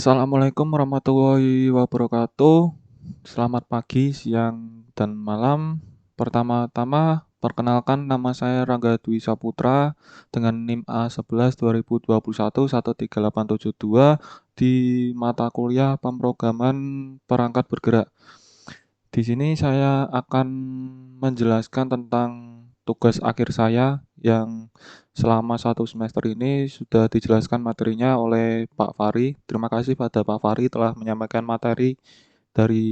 Assalamualaikum warahmatullahi wabarakatuh. Selamat pagi, siang, dan malam. Pertama-tama, perkenalkan nama saya Rangga Dwi Saputra dengan NIM A11 2021 13872 di mata kuliah Pemrograman Perangkat Bergerak. Di sini saya akan menjelaskan tentang tugas akhir saya yang selama satu semester ini sudah dijelaskan materinya oleh Pak Fari. Terima kasih pada Pak Fari telah menyampaikan materi dari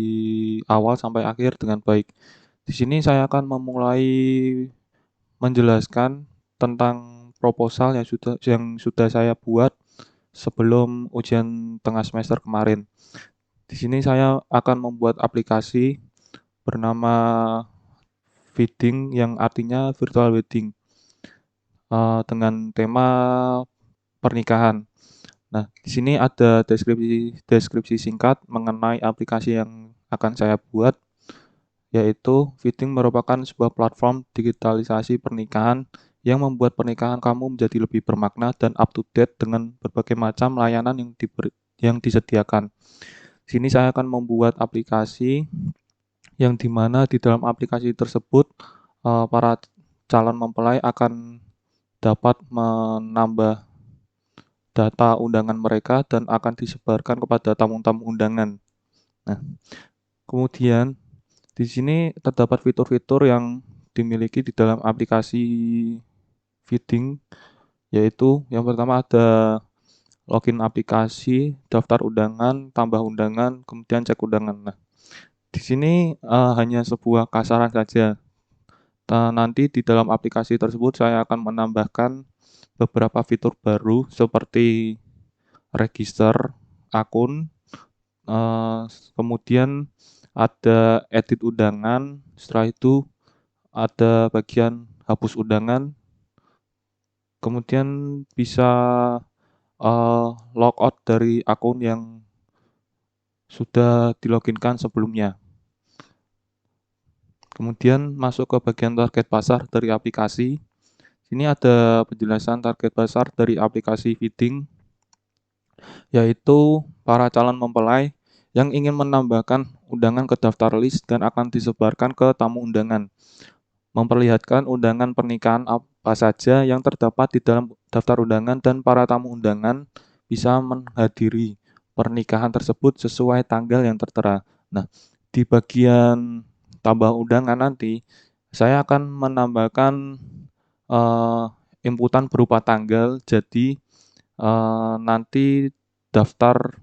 awal sampai akhir dengan baik. Di sini saya akan memulai menjelaskan tentang proposal yang sudah saya buat sebelum ujian tengah semester kemarin. Di sini saya akan membuat aplikasi bernama Feeding yang artinya virtual wedding dengan tema pernikahan. Nah, di sini ada deskripsi deskripsi singkat mengenai aplikasi yang akan saya buat, yaitu Feeding merupakan sebuah platform digitalisasi pernikahan yang membuat pernikahan kamu menjadi lebih bermakna dan up to date dengan berbagai macam layanan yang disediakan. Di sini saya akan membuat aplikasi yang dimana di dalam aplikasi tersebut para calon mempelai akan dapat menambah data undangan mereka dan akan disebarkan kepada tamu-tamu undangan. Nah, kemudian di sini terdapat fitur-fitur yang dimiliki di dalam aplikasi Feeding, yaitu yang pertama ada login aplikasi, daftar undangan, tambah undangan, kemudian cek undangan. Nah, di sini hanya sebuah kasaran saja. Nanti di dalam aplikasi tersebut saya akan menambahkan beberapa fitur baru seperti register akun, eee, kemudian ada edit undangan, setelah itu ada bagian hapus undangan, kemudian bisa, logout dari akun yang sudah di-login-kan sebelumnya. Kemudian masuk ke bagian target pasar dari aplikasi. Sini ada penjelasan target pasar dari aplikasi Feeding, yaitu para calon mempelai yang ingin menambahkan undangan ke daftar list dan akan disebarkan ke tamu undangan. Memperlihatkan undangan pernikahan apa saja yang terdapat di dalam daftar undangan dan para tamu undangan bisa menghadiri pernikahan tersebut sesuai tanggal yang tertera. Nah, di bagian tambah undangan nanti, saya akan menambahkan eh, inputan berupa tanggal. Jadi nanti daftar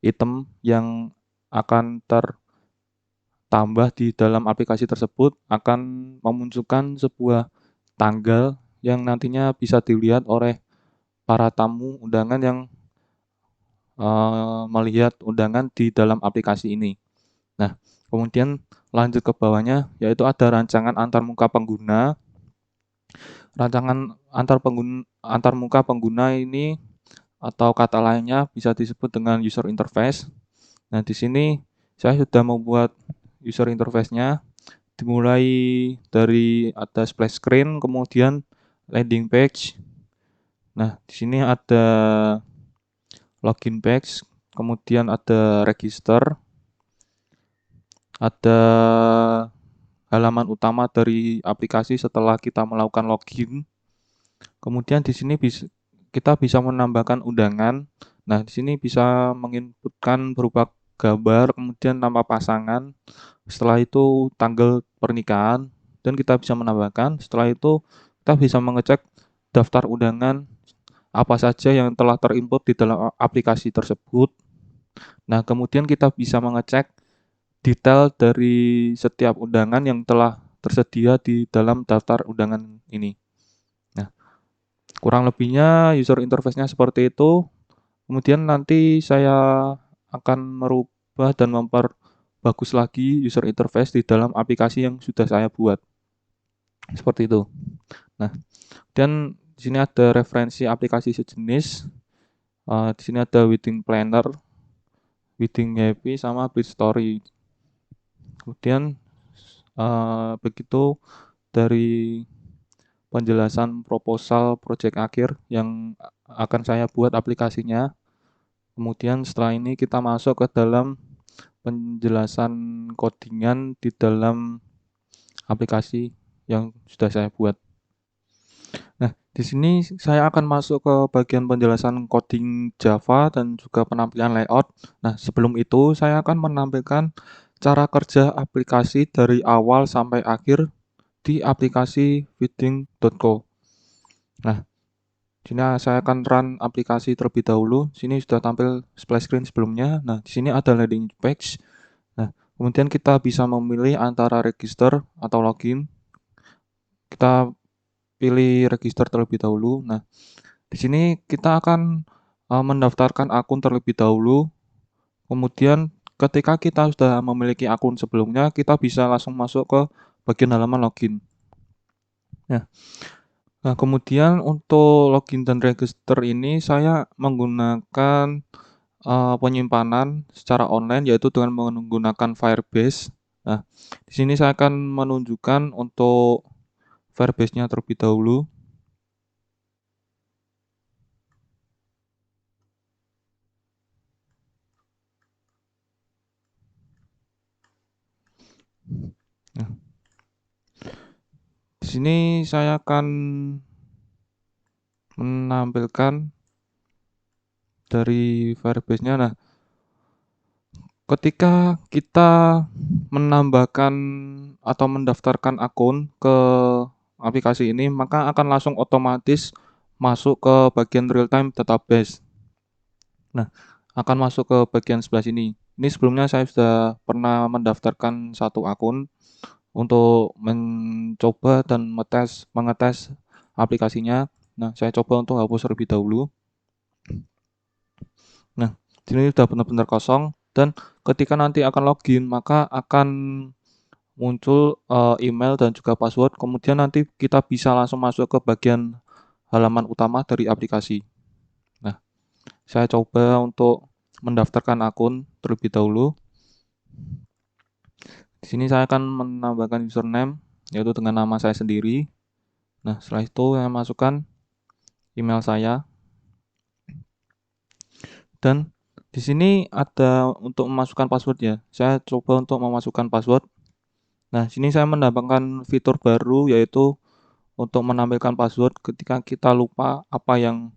item yang akan tertambah di dalam aplikasi tersebut akan memunculkan sebuah tanggal yang nantinya bisa dilihat oleh para tamu undangan yang melihat undangan di dalam aplikasi ini. Nah, kemudian lanjut ke bawahnya, yaitu ada rancangan antarmuka pengguna. Rancangan antarmuka pengguna ini atau kata lainnya bisa disebut dengan user interface. Nah, di sini saya sudah membuat user interface-nya dimulai dari ada splash screen, kemudian landing page. Nah, di sini ada login page, kemudian ada register, ada halaman utama dari aplikasi setelah kita melakukan login. Kemudian di sini kita bisa menambahkan undangan. Nah, di sini bisa menginputkan berupa gambar, kemudian nama pasangan, setelah itu tanggal pernikahan, dan kita bisa menambahkan. Setelah itu kita bisa mengecek daftar undangan apa saja yang telah terinput di dalam aplikasi tersebut. Nah, kemudian kita bisa mengecek detail dari setiap undangan yang telah tersedia di dalam daftar undangan ini. Nah, kurang lebihnya user interface-nya seperti itu. Kemudian nanti saya akan merubah dan memperbagus lagi user interface di dalam aplikasi yang sudah saya buat. Seperti itu. Nah, dan di sini ada referensi aplikasi sejenis. Di sini ada Wedding Planner, Wedding Happy, sama Bridge Story. Kemudian begitu dari penjelasan proposal project akhir yang akan saya buat aplikasinya. Kemudian setelah ini kita masuk ke dalam penjelasan codingan di dalam aplikasi yang sudah saya buat. Nah, di sini saya akan masuk ke bagian penjelasan coding Java dan juga penampilan layout. Nah, sebelum itu saya akan menampilkan cara kerja aplikasi dari awal sampai akhir di aplikasi feeding.co. Nah, sini saya akan run aplikasi terlebih dahulu. Sini sudah tampil splash screen sebelumnya. Nah, di sini ada landing page. Nah, kemudian kita bisa memilih antara register atau login. Kita pilih register terlebih dahulu. Nah, di sini kita akan mendaftarkan akun terlebih dahulu. Kemudian ketika kita sudah memiliki akun sebelumnya, kita bisa langsung masuk ke bagian halaman login. Nah, kemudian untuk login dan register ini saya menggunakan penyimpanan secara online yaitu dengan menggunakan Firebase. Nah, di sini saya akan menunjukkan untuk Firebase-nya terlebih dahulu. Nah, di sini saya akan menampilkan dari Firebase-nya. Nah, ketika kita menambahkan atau mendaftarkan akun ke aplikasi ini, maka akan langsung otomatis masuk ke bagian real time database. Nah, akan masuk ke bagian sebelah sini. Ini sebelumnya saya sudah pernah mendaftarkan satu akun untuk mencoba dan mengetes aplikasinya. Nah, saya coba untuk hapus terlebih dahulu. Nah, sini sudah benar-benar kosong dan ketika nanti akan login maka akan muncul email dan juga password. Kemudian nanti kita bisa langsung masuk ke bagian halaman utama dari aplikasi. Nah, saya coba untuk mendaftarkan akun terlebih dahulu. Di sini saya akan menambahkan username yaitu dengan nama saya sendiri. Nah, setelah itu saya masukkan email saya dan di sini ada untuk memasukkan password ya. Saya coba untuk memasukkan password. Nah, sini saya menambahkan fitur baru yaitu untuk menampilkan password ketika kita lupa apa yang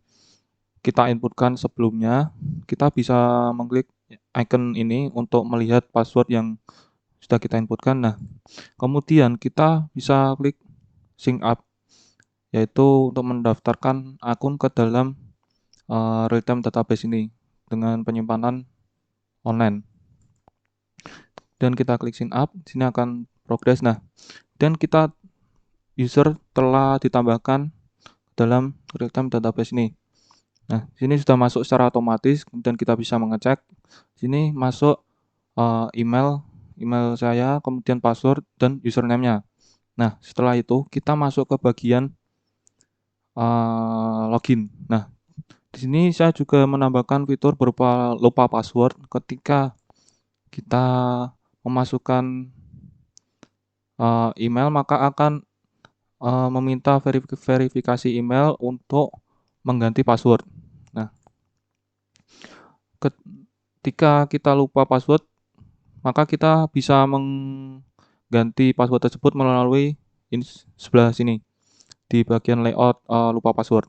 kita inputkan sebelumnya, kita bisa mengklik icon ini untuk melihat password yang sudah kita inputkan. Nah, kemudian kita bisa klik sync up, yaitu untuk mendaftarkan akun ke dalam real-time database ini dengan penyimpanan online. Dan kita klik sync up, sini akan progress. Nah, dan kita user telah ditambahkan dalam real-time database ini. Nah, sini sudah masuk secara otomatis, kemudian kita bisa mengecek. Sini masuk email saya, kemudian password dan username-nya. Nah, setelah itu kita masuk ke bagian login. Nah, di sini saya juga menambahkan fitur berupa lupa password ketika kita memasukkan email maka akan meminta verifikasi email untuk mengganti password. Nah, ketika kita lupa password, maka kita bisa mengganti password tersebut melalui ini sebelah sini di bagian layout lupa password.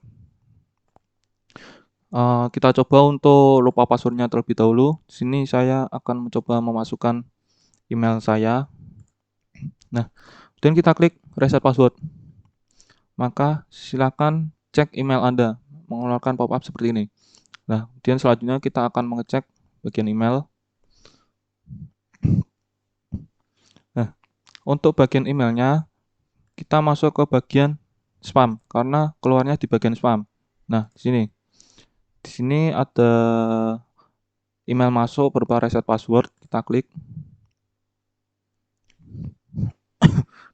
Kita coba untuk lupa passwordnya terlebih dahulu. Di sini saya akan mencoba memasukkan email saya. Nah, kemudian kita klik reset password. Maka silakan cek email Anda, mengeluarkan pop-up seperti ini. Nah, kemudian selanjutnya kita akan mengecek bagian email. Nah, untuk bagian emailnya, kita masuk ke bagian spam, karena keluarnya di bagian spam. Nah, di sini. Di sini ada email masuk berupa reset password, kita klik.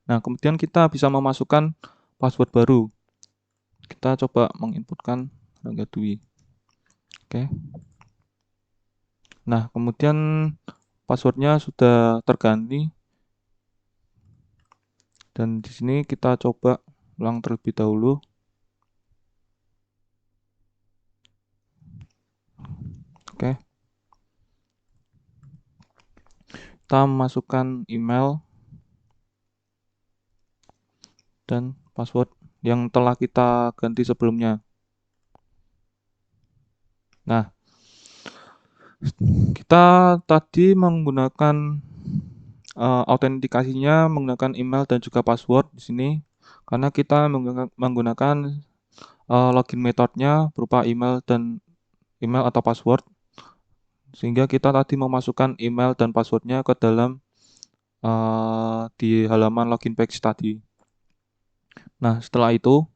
Nah, kemudian kita bisa memasukkan password baru. Kita coba menginputkan Rangga Dwi. Oke. Nah, kemudian passwordnya sudah terganti. Dan di sini kita coba ulang terlebih dahulu. Oke. kita masukkan email dan password yang telah kita ganti sebelumnya. Nah, kita tadi menggunakan autentikasinya menggunakan email dan juga password di sini karena kita menggunakan login metodenya berupa email atau password, sehingga kita tadi memasukkan email dan passwordnya ke dalam di halaman login page tadi. Nah, setelah itu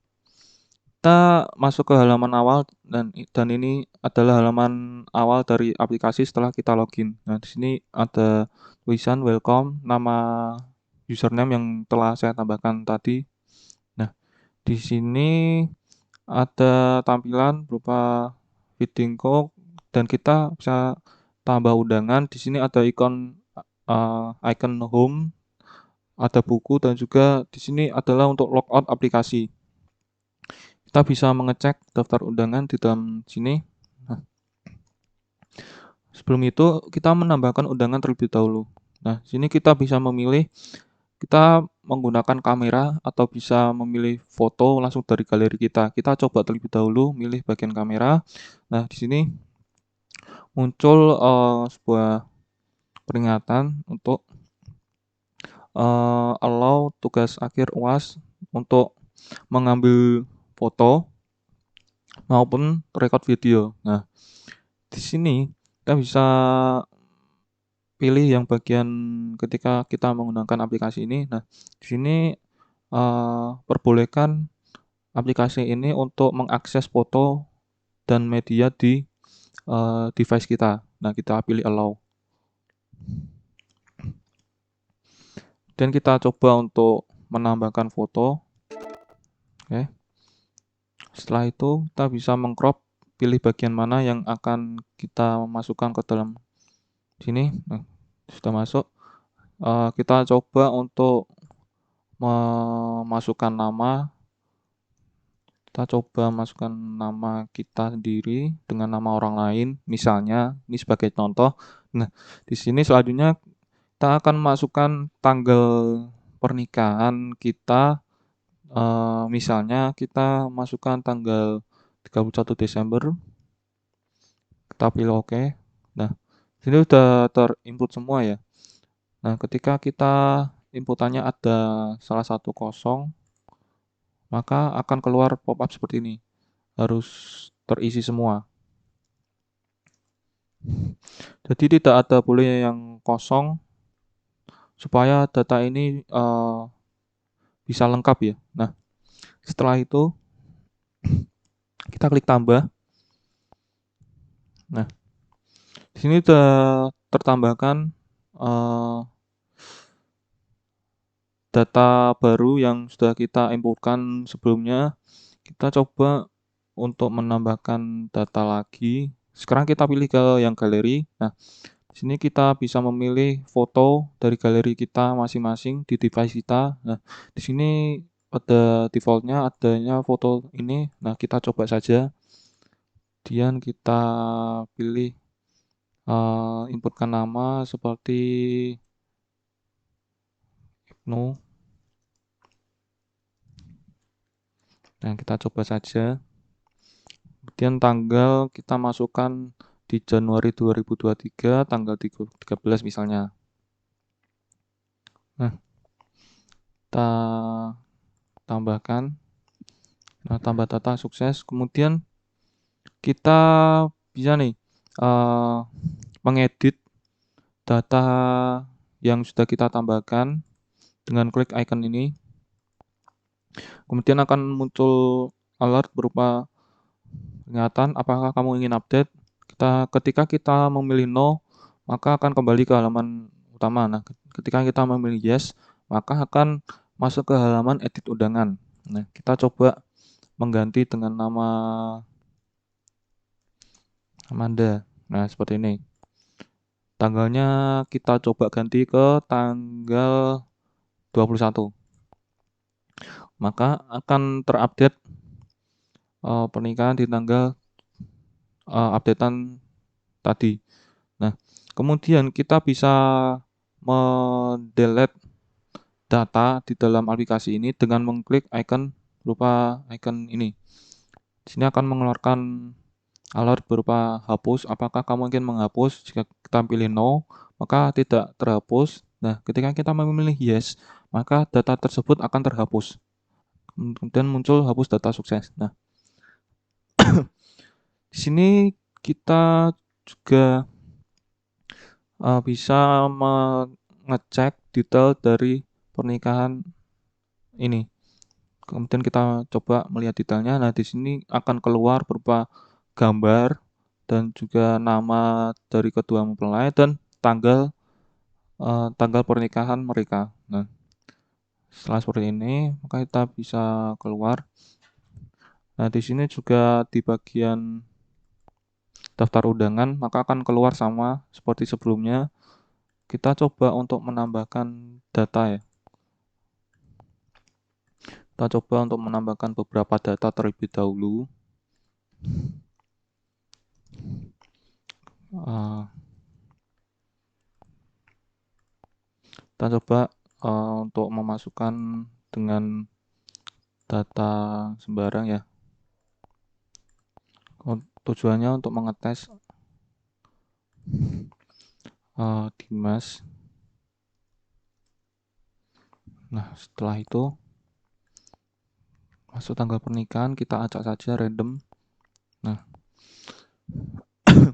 kita masuk ke halaman awal dan ini adalah halaman awal dari aplikasi setelah kita login. Nah, di sini ada tulisan welcome, nama username yang telah saya tambahkan tadi. Nah, di sini ada tampilan berupa feeding code dan kita bisa tambah undangan. Di sini ada icon home, ada buku dan juga di sini adalah untuk logout aplikasi. Kita bisa mengecek daftar undangan di dalam sini. Nah, sebelum itu kita menambahkan undangan terlebih dahulu. Nah, di sini kita bisa memilih kita menggunakan kamera atau bisa memilih foto langsung dari galeri kita. Kita coba terlebih dahulu milih bagian kamera. Nah, di sini muncul sebuah peringatan untuk allow tugas akhir UAS untuk mengambil foto maupun record video. Nah, di sini kita bisa pilih yang bagian ketika kita menggunakan aplikasi ini. Nah, di sini perbolehkan aplikasi ini untuk mengakses foto dan media di device kita. Nah, kita pilih allow. Dan kita coba untuk menambahkan foto. Oke. Setelah itu kita bisa mengcrop, pilih bagian mana yang akan kita masukkan ke dalam sini. Nah, sudah masuk. Kita coba untuk memasukkan nama. Kita coba masukkan nama kita sendiri dengan nama orang lain, misalnya ini sebagai contoh. Nah, di sini selanjutnya kita akan masukkan tanggal pernikahan kita. Misalnya kita masukkan tanggal 31 Desember. Kita pilih OK. Nah, sini udah terinput semua ya. Nah, ketika kita inputannya ada salah satu kosong, maka akan keluar pop-up seperti ini. Harus terisi semua. Jadi tidak ada boleh yang kosong supaya data ini bisa lengkap ya. Nah, setelah itu kita klik tambah. Nah, di sini sudah tertambahkan data baru yang sudah kita inputkan sebelumnya. Kita coba untuk menambahkan data lagi. Sekarang kita pilih ke yang galeri. Nah, di sini kita bisa memilih foto dari galeri kita masing-masing di device kita. Nah, di sini pada defaultnya adanya foto ini. Nah, kita coba saja. Kemudian kita pilih inputkan nama seperti Ibnu. Nah, kita coba saja. Kemudian tanggal kita masukkan di Januari 2023, tanggal 13 misalnya. Nah, kita tambahkan. Nah, tambah data sukses. Kemudian kita bisa nih mengedit data yang sudah kita tambahkan dengan klik icon ini. Kemudian akan muncul alert berupa peringatan apakah kamu ingin update. Ketika kita memilih no, maka akan kembali ke halaman utama. Nah, ketika kita memilih yes, maka akan masuk ke halaman edit undangan. Nah, kita coba mengganti dengan nama Amanda. Nah, seperti ini. Tanggalnya kita coba ganti ke tanggal 21. Maka akan terupdate pernikahan di tanggal updatean tadi. Nah, kemudian kita bisa mendelete data di dalam aplikasi ini dengan mengklik icon berupa icon ini. Di sini akan mengeluarkan alert berupa hapus. Apakah kamu ingin menghapus? Jika kita pilih no, maka tidak terhapus. Nah, ketika kita memilih yes, maka data tersebut akan terhapus. Kemudian muncul hapus data sukses. Nah, di sini kita juga bisa mengecek detail dari pernikahan ini. Kemudian kita coba melihat detailnya. Nah, di sini akan keluar berupa gambar dan juga nama dari kedua mempelai dan tanggal pernikahan mereka. Nah, setelah seperti ini, maka kita bisa keluar. Nah, di sini juga di bagian daftar undangan, maka akan keluar sama seperti sebelumnya. Kita coba untuk menambahkan data ya. Kita coba untuk menambahkan beberapa data terlebih dahulu. Kita coba untuk memasukkan dengan data sembarang ya. Tujuannya untuk mengetes Dimas. Nah, setelah itu masuk tanggal pernikahan, kita acak saja random. Nah,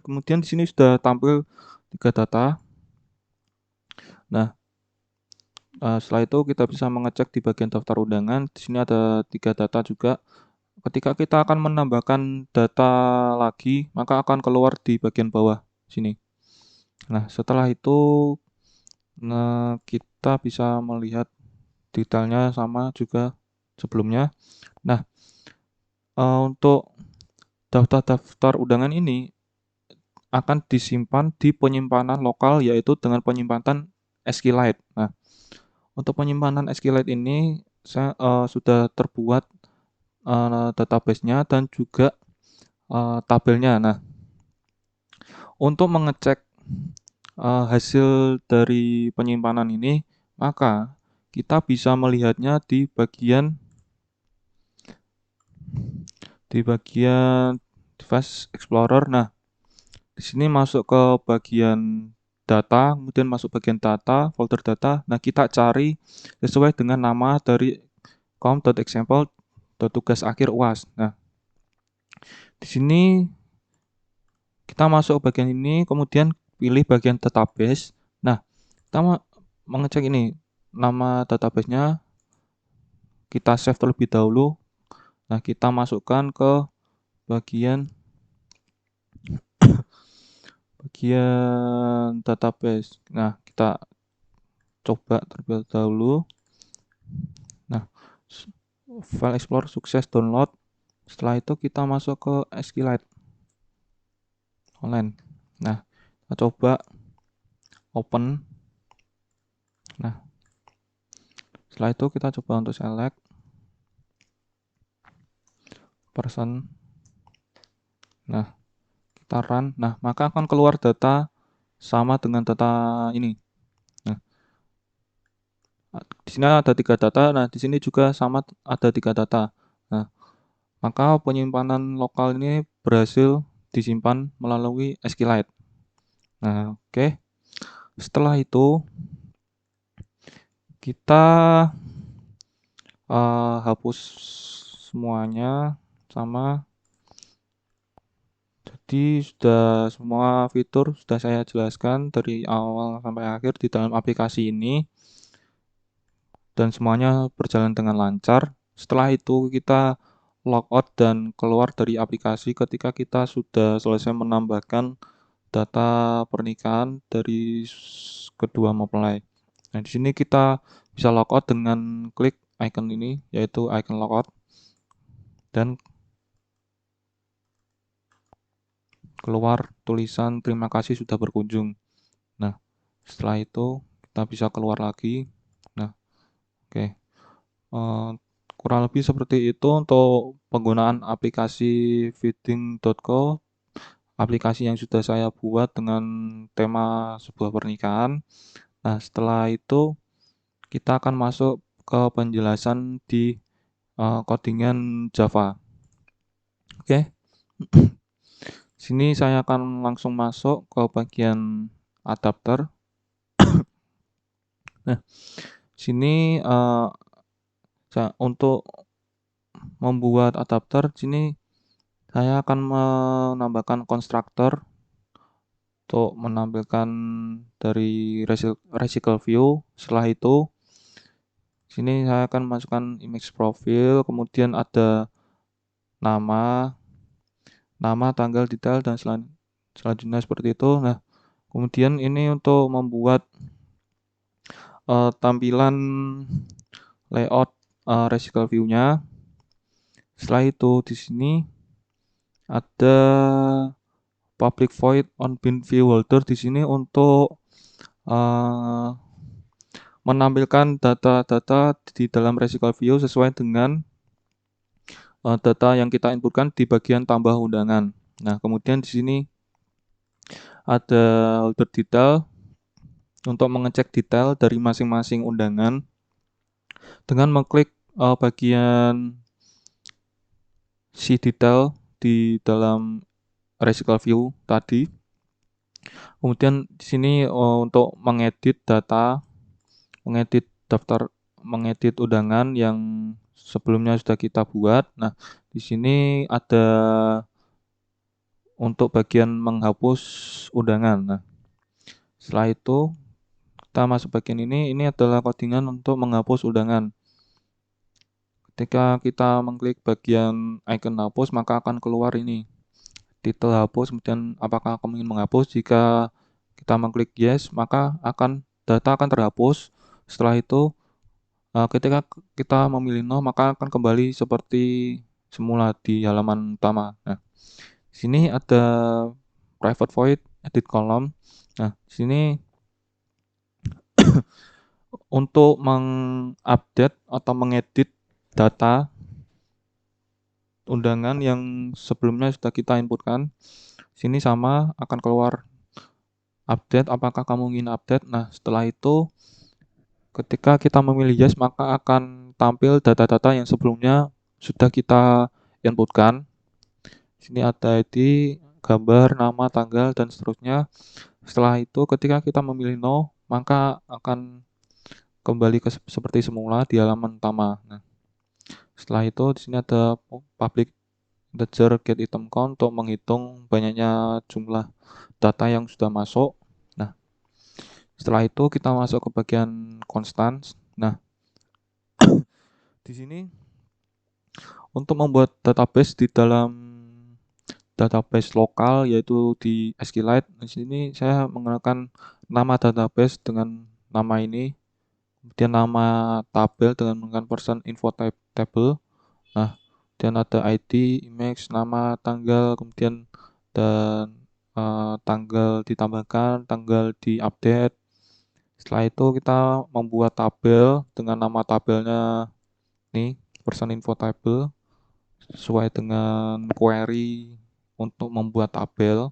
kemudian di sini sudah tampil 3 data. Nah, setelah itu kita bisa mengecek di bagian daftar undangan. Di sini ada 3 data juga. Ketika kita akan menambahkan data lagi, maka akan keluar di bagian bawah sini. Nah, setelah itu kita bisa melihat detailnya sama juga sebelumnya. Nah, untuk daftar-daftar undangan ini akan disimpan di penyimpanan lokal, yaitu dengan penyimpanan SQLite. Nah, untuk penyimpanan SQLite ini saya sudah terbuat database-nya dan juga tabelnya. Nah, untuk mengecek hasil dari penyimpanan ini, maka kita bisa melihatnya di bagian Device Explorer. Nah, di sini masuk ke bagian data, kemudian masuk bagian data, folder data. Nah, kita cari sesuai dengan nama dari com.example.tugas akhir UAS. Nah, di sini kita masuk ke bagian ini, kemudian pilih bagian database. Nah, kita mengecek ini nama database-nya, kita save terlebih dahulu. Nah, kita masukkan ke bagian database. Nah, kita coba terlebih dahulu. Nah, file explorer sukses download. Setelah itu kita masuk ke SQLite online. Nah, kita coba open. Nah, setelah itu kita coba untuk select person. Nah, kita run. Nah, maka akan keluar data sama dengan data ini. Nah, di sini ada 3 data. Nah, di sini juga sama ada 3 data. Nah, maka penyimpanan lokal ini berhasil disimpan melalui SQLite. Nah, oke. Setelah itu kita hapus semuanya sama. Jadi sudah semua fitur sudah saya jelaskan dari awal sampai akhir di dalam aplikasi ini dan semuanya berjalan dengan lancar. Setelah itu kita logout dan keluar dari aplikasi ketika kita sudah selesai menambahkan data pernikahan dari kedua mempelai. Nah, di sini kita bisa logout dengan klik icon ini, yaitu icon logout, dan keluar tulisan terima kasih sudah berkunjung. Nah, setelah itu kita bisa keluar lagi. Nah, oke. Kurang lebih seperti itu untuk penggunaan aplikasi Feeding.co, aplikasi yang sudah saya buat dengan tema sebuah pernikahan. Nah, setelah itu kita akan masuk ke penjelasan di codingan Java. Oke, sini saya akan langsung masuk ke bagian adapter. Nah, sini untuk membuat adapter, sini saya akan menambahkan konstruktor untuk menampilkan dari resicle view. Setelah itu, sini saya akan masukkan image profile, kemudian ada nama, tanggal, detail, dan selanjutnya seperti itu. Nah, kemudian ini untuk membuat tampilan layout resicle view-nya. Setelah itu di sini ada public void on bin view holder di sini untuk uh, menampilkan data-data di dalam resicle view sesuai dengan data yang kita inputkan di bagian tambah undangan. Nah, kemudian di sini ada holder detail untuk mengecek detail dari masing-masing undangan dengan mengklik bagian si detail di dalam resicle view tadi. Kemudian di sini untuk mengedit data, mengedit daftar, mengedit undangan yang sebelumnya sudah kita buat. Nah, di sini ada untuk bagian menghapus undangan. Nah, setelah itu kita masuk bagian ini adalah codingan untuk menghapus undangan. Ketika kita mengklik bagian icon hapus, maka akan keluar ini titel hapus, kemudian apakah kamu ingin menghapus. Jika kita mengklik yes, maka data akan terhapus. Setelah itu ketika kita memilih no, maka akan kembali seperti semula di halaman utama. Nah, sini ada private void edit column. Nah, sini untuk mengupdate atau mengedit data undangan yang sebelumnya sudah kita inputkan. Sini sama akan keluar update, apakah kamu ingin update. Nah, setelah itu ketika kita memilih yes, maka akan tampil data-data yang sebelumnya sudah kita inputkan. Sini ada ID, gambar, nama, tanggal, dan seterusnya. Setelah itu ketika kita memilih no, maka akan kembali ke seperti semula di halaman utama. Nah, setelah itu di sini ada public integer get item count untuk menghitung banyaknya jumlah data yang sudah masuk. Nah, setelah itu kita masuk ke bagian constants. Nah, di sini untuk membuat database di dalam database lokal yaitu di SQLite. Di sini saya menggunakan nama database dengan nama ini, kemudian nama tabel dengan menggunakan person info table. Nah, kemudian ada ID, image, nama, tanggal, kemudian dan tanggal ditambahkan, tanggal diupdate. Setelah itu kita membuat tabel dengan nama tabelnya nih, person info table sesuai dengan query untuk membuat tabel.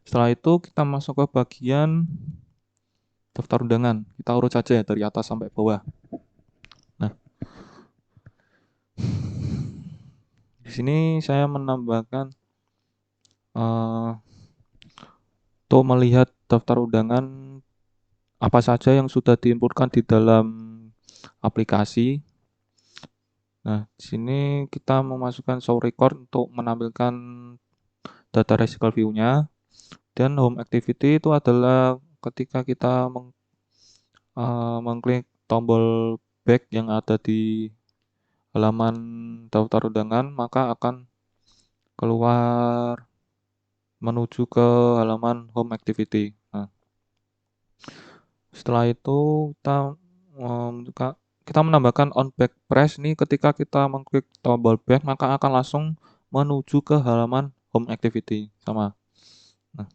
Setelah itu kita masuk ke bagian daftar undangan. Kita urut saja ya dari atas sampai bawah. Nah, di sini saya menambahkan untuk melihat daftar undangan apa saja yang sudah diinputkan di dalam aplikasi. Nah, di sini kita memasukkan show record untuk menampilkan data resicle view-nya. Dan home activity itu adalah ketika kita mengklik tombol back yang ada di halaman daftar undangan, maka akan keluar menuju ke halaman home activity. Nah, setelah itu kita menambahkan on back press nih, ketika kita mengklik tombol back maka akan langsung menuju ke halaman home activity sama. Nah,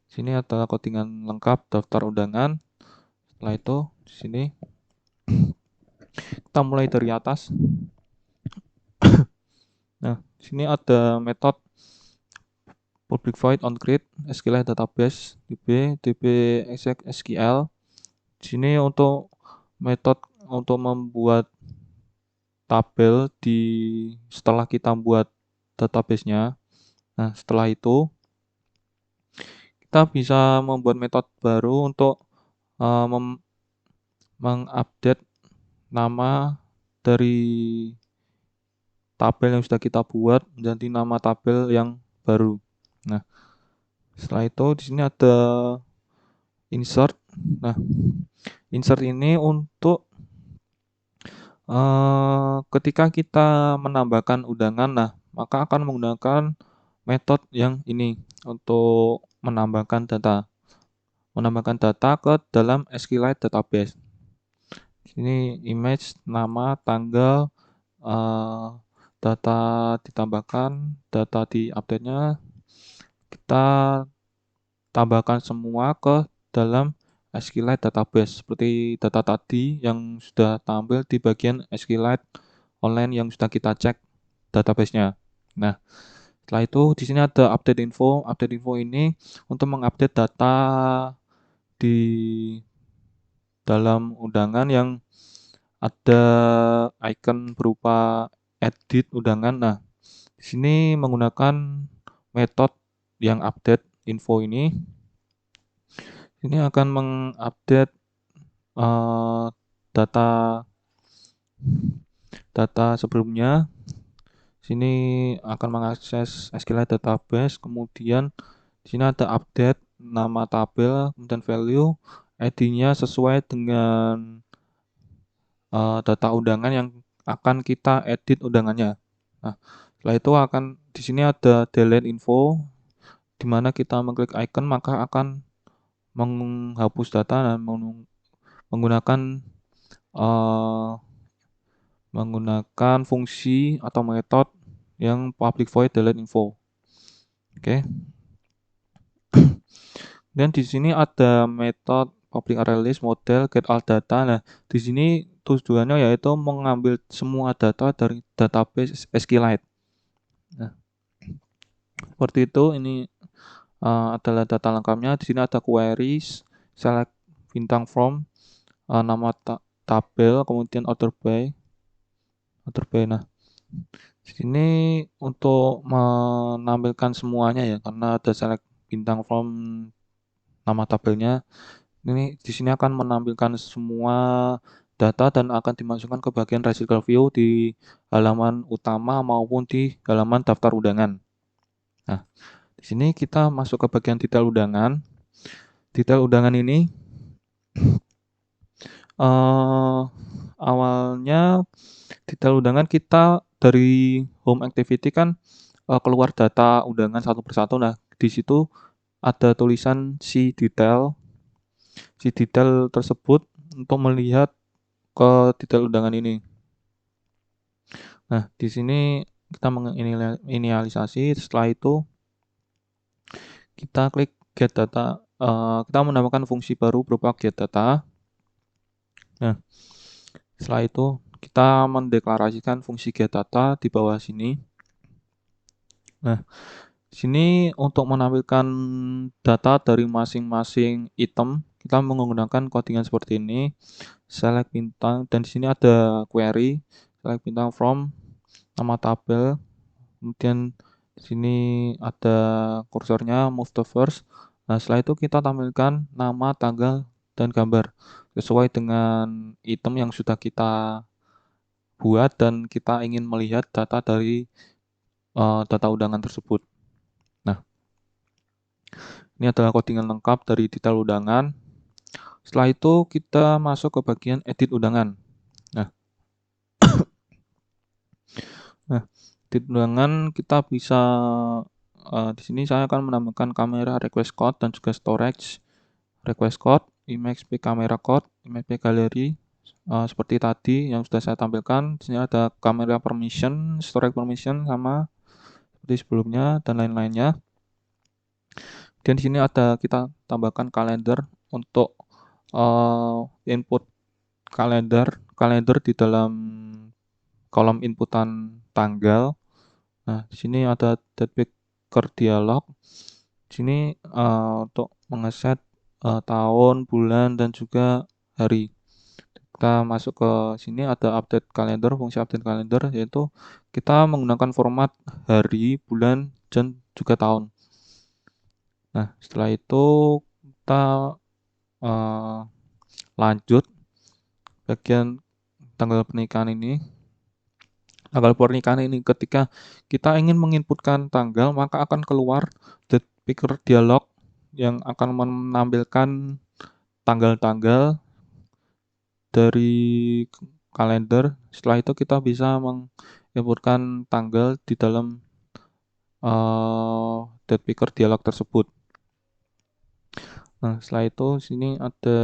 sini adalah codingan lengkap daftar undangan. Setelah itu di sini kita mulai dari atas. Nah, sini ada metode public void on create SQLite database db exec SQL. Di sini untuk metode untuk membuat tabel setelah kita buat database-nya. Nah, setelah itu kita bisa membuat metode baru untuk uh, mengupdate nama dari tabel yang sudah kita buat menjadi nama tabel yang baru. Nah, setelah itu di sini ada insert. Nah, insert ini untuk ketika kita menambahkan undangan, nah maka akan menggunakan metode yang ini untuk menambahkan data ke dalam SQLite database. Ini image, nama, tanggal, eh, data ditambahkan, data di update-nya, kita tambahkan semua ke dalam SQLite database seperti data tadi yang sudah tampil di bagian SQLite online yang sudah kita cek database-nya. Nah, setelah itu di sini ada update info. Update info ini untuk mengupdate data di dalam undangan yang ada icon berupa edit undangan. Nah, di sini menggunakan metode yang update info ini akan mengupdate uh, data data sebelumnya. Sini akan mengakses SQLite database, kemudian di sini ada update nama tabel, kemudian value, ID-nya sesuai dengan data undangan yang akan kita edit undangannya. Nah, setelah itu di sini ada delete info, di mana kita mengklik icon maka akan menghapus data dan menggunakan uh, menggunakan fungsi atau metode yang public void delete info. Oke. Dan di sini ada metode public array list model get all data. Nah, di sini tujuannya yaitu mengambil semua data dari database SQLite. Nah, seperti itu. Ini adalah data lengkapnya. Di sini ada queries, select bintang from, nama tabel, kemudian order by. Nah, di sini untuk menampilkan semuanya ya, karena ada select bintang from nama tabelnya. Ini di sini akan menampilkan semua data dan akan dimasukkan ke bagian Recycle View di halaman utama maupun di halaman daftar undangan. Nah, di sini kita masuk ke bagian detail undangan. Detail undangan ini awalnya detail undangan kita dari home activity kan keluar data undangan satu persatu. Nah, di situ ada tulisan si detail tersebut untuk melihat ke detail undangan ini. Nah, di sini kita menginisialisasi. Setelah itu kita klik get data. Kita menambahkan fungsi baru berupa get data. Nah, setelah itu kita mendeklarasikan fungsi get data di bawah sini. Nah, di sini untuk menampilkan data dari masing-masing item, kita menggunakan codingan seperti ini. Select bintang, dan di sini ada query, select bintang from nama tabel. Kemudian di sini ada kursornya move to first. Nah, setelah itu kita tampilkan nama, tanggal, dan gambar sesuai dengan item yang sudah kita buat dan kita ingin melihat data dari data undangan tersebut. Nah, ini adalah codingan lengkap dari detail undangan. Setelah itu kita masuk ke bagian edit undangan. Nah, edit undangan kita bisa di sini saya akan menambahkan kamera request code dan juga storage request code, image p camera code, image p gallery, seperti tadi yang sudah saya tampilkan. Di sini ada kamera permission, storage permission sama seperti sebelumnya dan lain-lainnya. Dan di sini ada kita tambahkan kalender untuk input kalender di dalam kolom inputan tanggal. Nah, di sini ada date week picker dialog. Sini untuk mengeset tahun, bulan, dan juga hari. Kita masuk ke sini ada update kalender, fungsi update kalender yaitu kita menggunakan format hari, bulan, dan juga tahun. Nah, setelah itu kita lanjut bagian tanggal pernikahan ini. Tanggal pernikahan ini ketika kita ingin menginputkan tanggal, maka akan keluar date picker dialog yang akan menampilkan tanggal-tanggal dari kalender. Setelah itu kita bisa menginputkan tanggal di dalam date picker dialog tersebut. Nah, setelah itu sini ada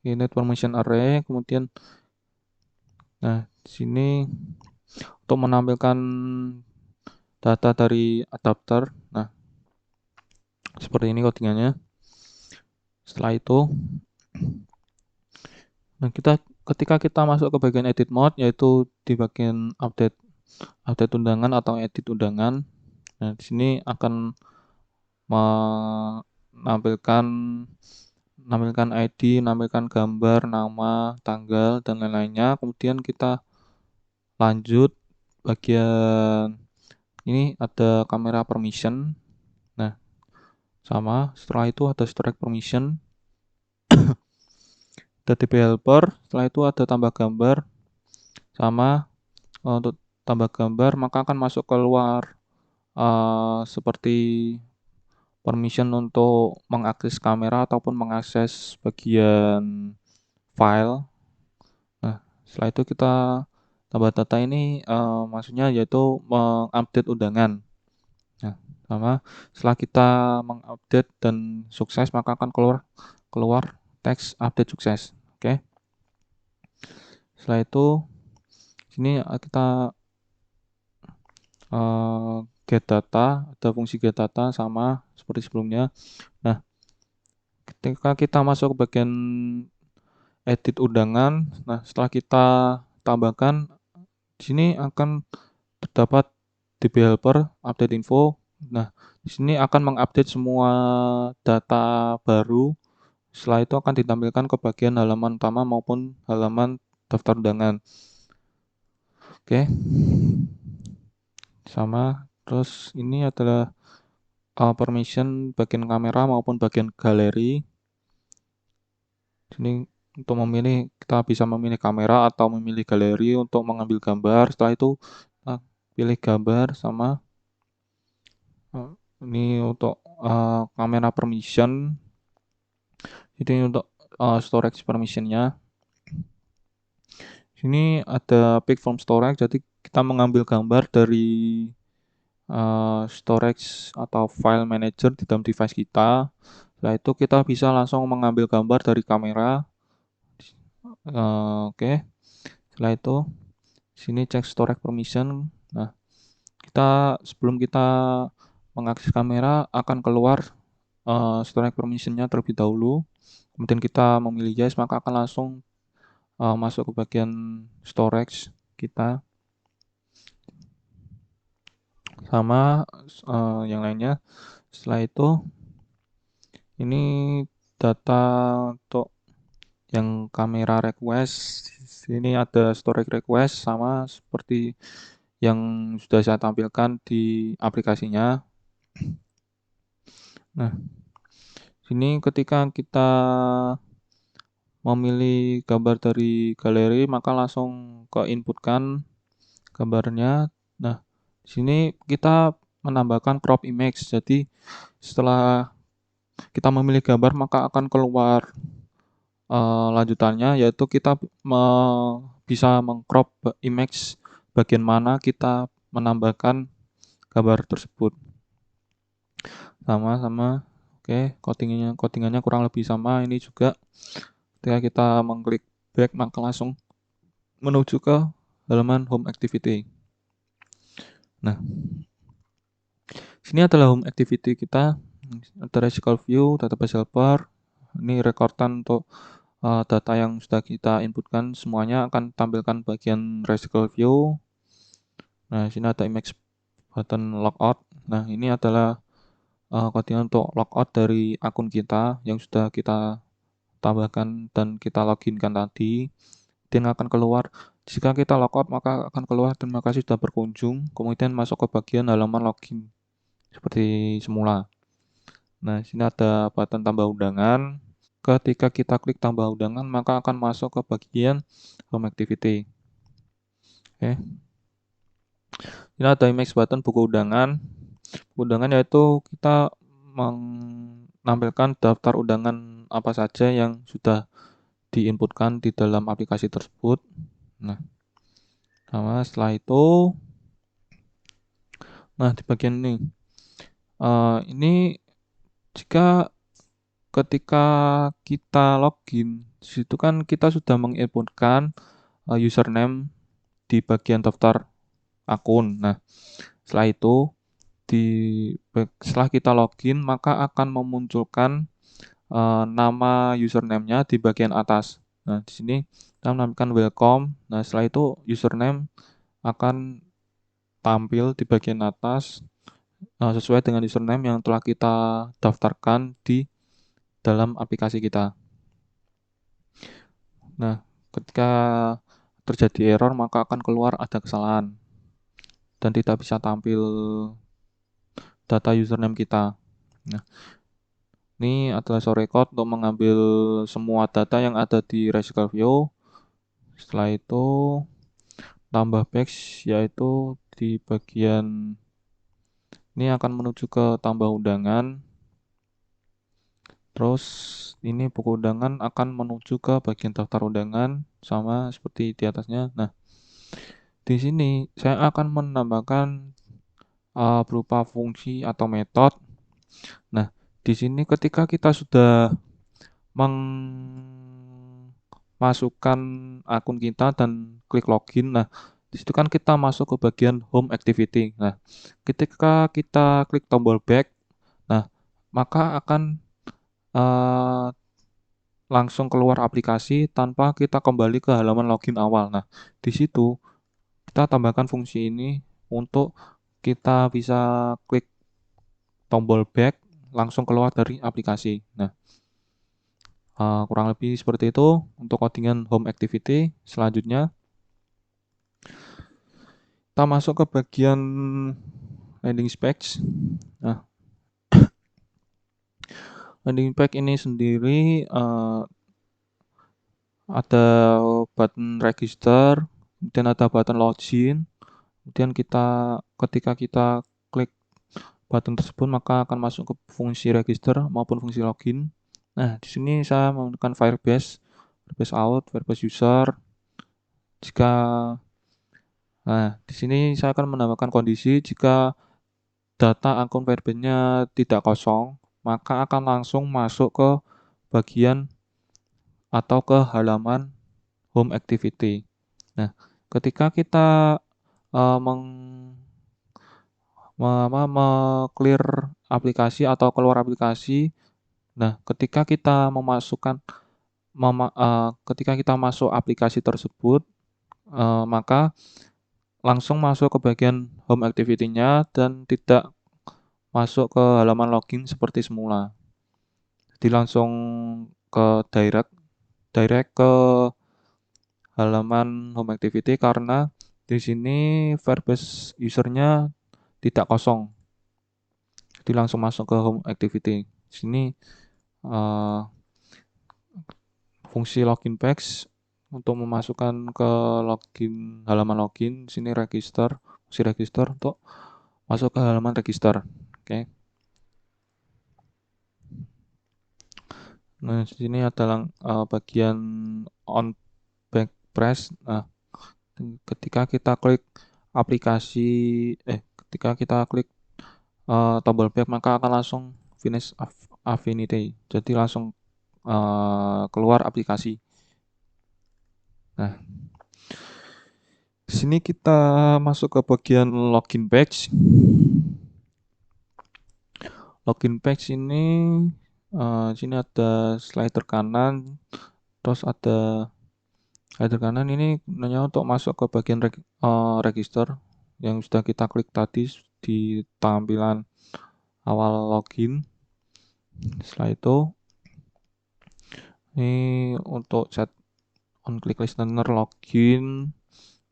init permission array, kemudian di sini untuk menampilkan data dari adapter. Nah, seperti ini codingannya. Setelah itu, ketika kita masuk ke bagian edit mode, yaitu di bagian update undangan atau edit undangan. Nah, di sini akan menampilkan ID, menampilkan gambar, nama, tanggal, dan lain-lainnya. Kemudian kita lanjut bagian ini ada kamera permission. Nah, sama. Setelah itu ada storage permission. Ada DP helper. Setelah itu ada tambah gambar. Sama. Untuk tambah gambar maka akan masuk keluar seperti permission untuk mengakses kamera ataupun mengakses bagian file. Nah, setelah itu kita tambah data ini maksudnya yaitu mengupdate undangan. Nah, sama setelah kita mengupdate dan sukses maka akan keluar teks update sukses. Oke. Setelah itu sini kita get data, ada fungsi get data sama seperti sebelumnya. Nah, ketika kita masuk ke bagian edit undangan, nah setelah kita tambahkan di sini akan terdapat DB helper update info. Nah, di sini akan mengupdate semua data baru. Setelah itu akan ditampilkan ke bagian halaman utama maupun halaman daftar undangan. Oke. Sama. Terus ini adalah permission bagian kamera maupun bagian galeri. Sini untuk memilih kita bisa memilih kamera atau memilih galeri untuk mengambil gambar. Setelah itu pilih gambar sama ini untuk kamera permission. Ini untuk storage permissionnya. Sini ada pick from storage, jadi kita mengambil gambar dari storage atau file manager di dalam device kita. Setelah itu kita bisa langsung mengambil gambar dari kamera. Oke. Setelah itu sini cek storage permission. Nah, sebelum kita mengakses kamera akan keluar storage permission-nya terlebih dahulu. Kemudian kita memilih yes, maka akan langsung masuk ke bagian storage kita. Sama yang lainnya. Setelah itu ini data untuk yang kamera request. Sini ada storage request sama seperti yang sudah saya tampilkan di aplikasinya. Nah, sini ketika kita memilih gambar dari galeri maka langsung ke inputkan gambarnya. Nah, di sini kita menambahkan crop image. Jadi setelah kita memilih gambar maka akan keluar lanjutannya yaitu kita bisa mengcrop image bagian mana kita menambahkan gambar tersebut. Sama. Oke, codingannya kurang lebih sama. Ini juga ketika kita mengklik back maka langsung menuju ke halaman home activity. Nah, sini adalah home activity kita. Ada SQL view, database helper. Ini rekordan untuk data yang sudah kita inputkan semuanya akan tampilkan bagian SQL view. Nah, sini ada image button logout. Nah, ini adalah codingan untuk logout dari akun kita yang sudah kita tambahkan dan kita loginkan tadi. Dan akan keluar jika kita logout maka akan keluar terima kasih sudah berkunjung, kemudian masuk ke bagian halaman login seperti semula. Nah, sini ada button tambah undangan. Ketika kita klik tambah undangan maka akan masuk ke bagian home activity. Oke. Ini ada image button buku undangan. Buku undangan yaitu kita menampilkan daftar undangan apa saja yang sudah diinputkan di dalam aplikasi tersebut. Nah, setelah itu, di bagian ini jika ketika kita login, di situ kan kita sudah menginputkan username di bagian daftar akun. Nah, setelah itu setelah kita login maka akan memunculkan nama username-nya di bagian atas. Nah, di sini kita menambahkan welcome. Nah, setelah itu username akan tampil di bagian atas sesuai dengan username yang telah kita daftarkan di dalam aplikasi kita. Nah, ketika terjadi error maka akan keluar ada kesalahan dan tidak bisa tampil data username kita. Nah, ini adalah shortcut untuk mengambil semua data yang ada di Register View. Setelah itu tambah page yaitu di bagian ini akan menuju ke tambah undangan. Terus ini buku undangan akan menuju ke bagian daftar undangan sama seperti di atasnya. Nah, di sini saya akan menambahkan berupa fungsi atau metode. Nah, di sini ketika kita sudah memasukkan akun kita dan klik login, nah di situ kan kita masuk ke bagian home activity. Nah, ketika kita klik tombol back, nah maka akan uh, langsung keluar aplikasi tanpa kita kembali ke halaman login awal. Nah, di situ kita tambahkan fungsi ini untuk kita bisa klik tombol back langsung keluar dari aplikasi. Nah, kurang lebih seperti itu untuk codingan home activity. Selanjutnya kita masuk ke bagian landing page. Nah, landing page ini sendiri ada button register, kemudian ada button login, kemudian ketika kita klik button tersebut maka akan masuk ke fungsi register maupun fungsi login. Nah, di sini saya menggunakan Firebase out, Firebase user. Di sini saya akan menambahkan kondisi jika data akun Firebase-nya tidak kosong, maka akan langsung masuk ke bagian atau ke halaman home activity. Nah, ketika kita uh, meng clear aplikasi atau keluar aplikasi, nah ketika kita masuk aplikasi tersebut, maka langsung masuk ke bagian home activity-nya dan tidak masuk ke halaman login seperti semula. Jadi langsung ke direct ke halaman home activity karena di sini Firebase usernya tidak kosong. Jadi langsung masuk ke home activity. Di sini uh, fungsi login page untuk memasukkan ke halaman login. Di sini fungsi register untuk masuk ke halaman register. Oke. Nah, di sini adalah bagian on back press. Nah, ketika kita klik ketika kita klik tombol back maka akan langsung finish affinity. Jadi langsung keluar aplikasi. Nah, di sini kita masuk ke bagian login page. Login page ini di sini ada slider kanan, terus ada slider kanan ini hanya untuk masuk ke bagian register yang sudah kita klik tadi di tampilan awal login. Setelah itu, ini untuk set on click listener login.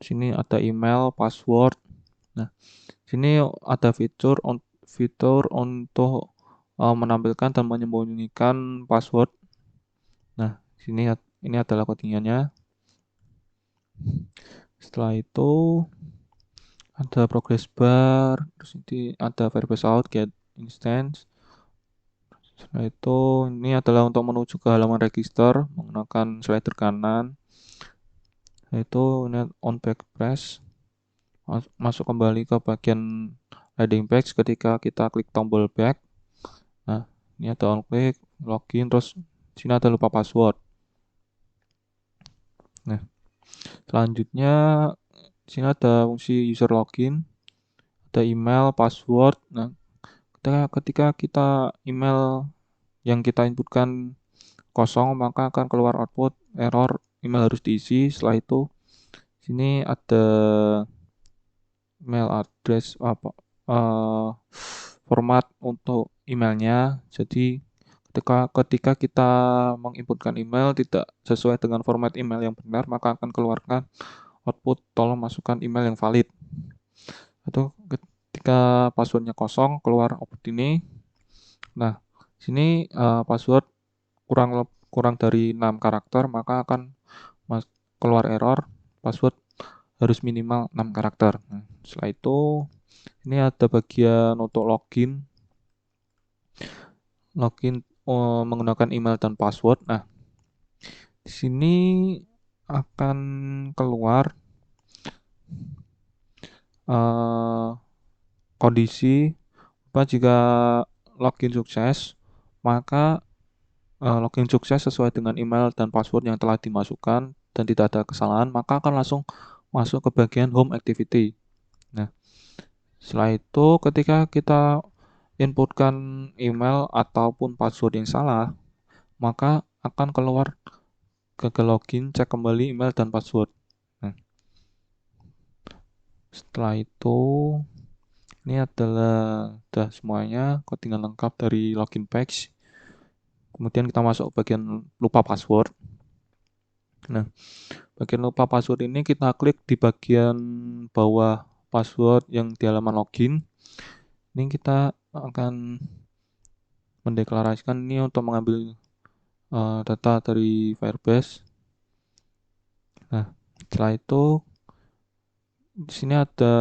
Sini ada email, password. Nah, sini ada fitur untuk menampilkan dan menyembunyikan password. Nah, ini adalah codingannya. Setelah itu ada progress bar, terus ini ada verbose out, get instance. Setelah itu ini adalah untuk menuju ke halaman register menggunakan slider kanan. Setelah itu ini on back press, masuk kembali ke bagian landing page ketika kita klik tombol back. Nah, ini ada on click, login, terus sini ada lupa password. Nah, selanjutnya sini ada fungsi user login, ada email, password. Nah, ketika kita email yang kita inputkan kosong, maka akan keluar output error email harus diisi. Setelah itu sini ada email address format untuk emailnya. Jadi ketika kita menginputkan email tidak sesuai dengan format email yang benar, maka akan keluarkan output tolong masukkan email yang valid. Atau ketika passwordnya kosong, keluar output ini. Nah, sini password kurang dari 6 karakter, maka akan keluar error password harus minimal 6 karakter. Nah, setelah itu ini ada bagian untuk login menggunakan email dan password. Nah, di sini akan keluar kondisi jika login sukses, maka login sukses sesuai dengan email dan password yang telah dimasukkan dan tidak ada kesalahan, maka akan langsung masuk ke bagian home activity. Nah, setelah itu ketika kita inputkan email ataupun password yang salah, maka akan keluar gagal login, cek kembali email dan password. Nah, setelah itu ini adalah sudah semuanya codingan lengkap dari login page. Kemudian kita masuk ke bagian lupa password. Nah, bagian lupa password ini kita klik di bagian bawah password yang di halaman login. Ini kita akan mendeklarasikan ini untuk mengambil data dari Firebase. Nah, setelah itu di sini ada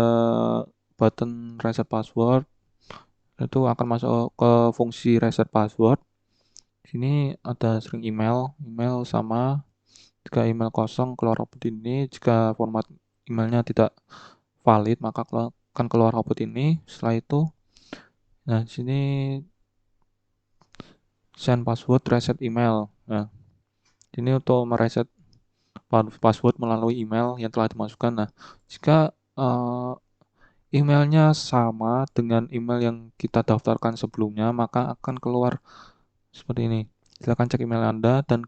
button reset password. Itu akan masuk ke fungsi reset password. Di sini ada string email sama. Jika email kosong keluar output ini, jika format emailnya tidak valid maka akan keluar output ini. Setelah itu, nah di sini send password reset email. Nah, ini untuk mereset password melalui email yang telah dimasukkan. Nah, jika emailnya sama dengan email yang kita daftarkan sebelumnya, maka akan keluar seperti ini. Silakan cek email Anda dan